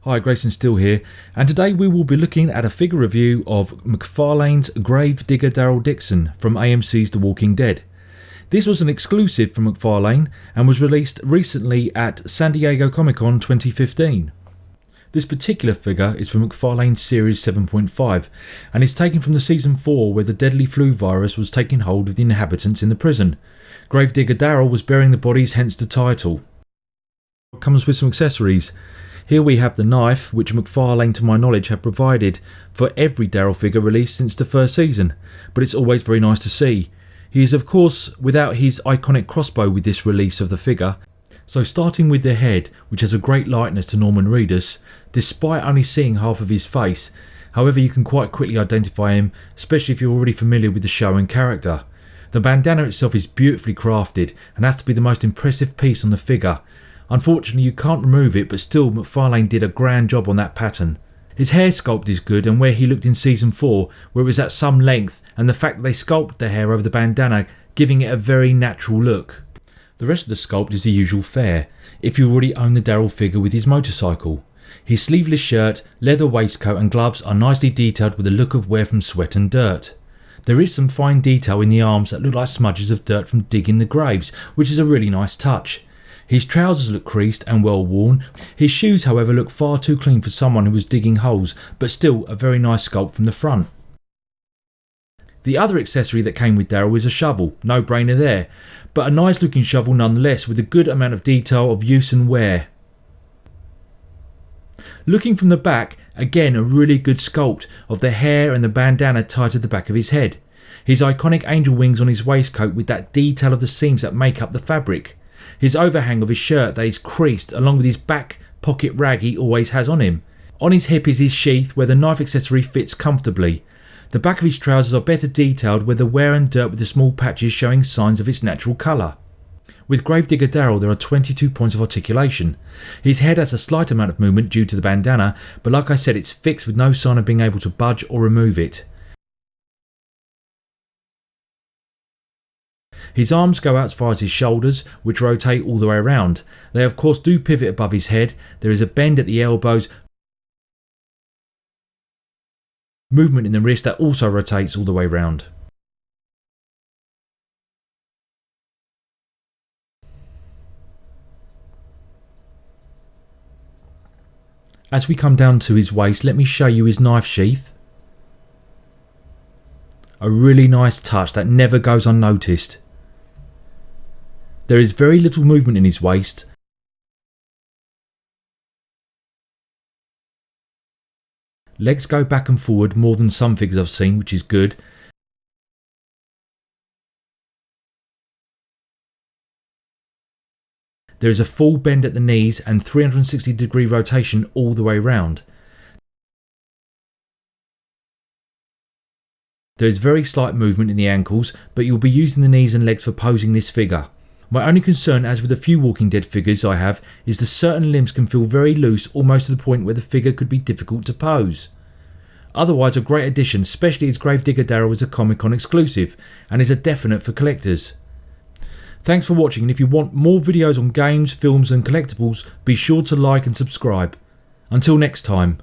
Hi, Grayson Still here, and today we will be looking at a figure review of McFarlane's Gravedigger Daryl Dixon from AMC's The Walking Dead. This was an exclusive from McFarlane and was released recently at San Diego Comic-Con 2015. This particular figure is from McFarlane's Series 7.5 and is taken from the Season 4 where the deadly flu virus was taking hold of the inhabitants in the prison. Gravedigger Daryl was burying the bodies, hence the title. It comes with some accessories. Here we have the knife, which McFarlane to my knowledge have provided for every Daryl figure released since the first season, but it's always very nice to see. He is of course without his iconic crossbow with this release of the figure, so starting with the head, which has a great likeness to Norman Reedus, despite only seeing half of his face. However, you can quite quickly identify him, especially if you're already familiar with the show and character. The bandana itself is beautifully crafted and has to be the most impressive piece on the figure. Unfortunately you can't remove it, but still McFarlane did a grand job on that pattern. His hair sculpt is good, and where he looked in Season 4 where it was at some length, and the fact that they sculpted the hair over the bandana giving it a very natural look. The rest of the sculpt is the usual fare, if you already own the Daryl figure with his motorcycle. His sleeveless shirt, leather waistcoat and gloves are nicely detailed with a look of wear from sweat and dirt. There is some fine detail in the arms that look like smudges of dirt from digging the graves, which is a really nice touch. His trousers look creased and well worn. His shoes however look far too clean for someone who was digging holes, but still a very nice sculpt from the front. The other accessory that came with Daryl is a shovel, no brainer there, but a nice looking shovel nonetheless with a good amount of detail of use and wear. Looking from the back, again a really good sculpt of the hair and the bandana tied to the back of his head. His iconic angel wings on his waistcoat with that detail of the seams that make up the fabric. His overhang of his shirt that is creased along with his back pocket rag he always has on him. On his hip is his sheath where the knife accessory fits comfortably. The back of his trousers are better detailed with the wear and dirt with the small patches showing signs of its natural colour. With Gravedigger Daryl there are 22 points of articulation. His head has a slight amount of movement due to the bandana, but like I said it's fixed with no sign of being able to budge or remove it. His arms go out as far as his shoulders, which rotate all the way around. They of course do pivot above his head. There is a bend at the elbows, movement in the wrist that also rotates all the way round. As we come down to his waist, let me show you his knife sheath. A really nice touch that never goes unnoticed. There is very little movement in his waist. Legs go back and forward more than some figures I've seen, which is good. There is a full bend at the knees and 360-degree rotation all the way round. There is very slight movement in the ankles, but you'll be using the knees and legs for posing this figure. My only concern, as with a few Walking Dead figures I have, is that certain limbs can feel very loose, almost to the point where the figure could be difficult to pose. Otherwise a great addition, especially as Gravedigger Daryl is a Comic-Con exclusive and is a definite for collectors. Thanks for watching, and if you want more videos on games, films and collectibles, be sure to like and subscribe. Until next time.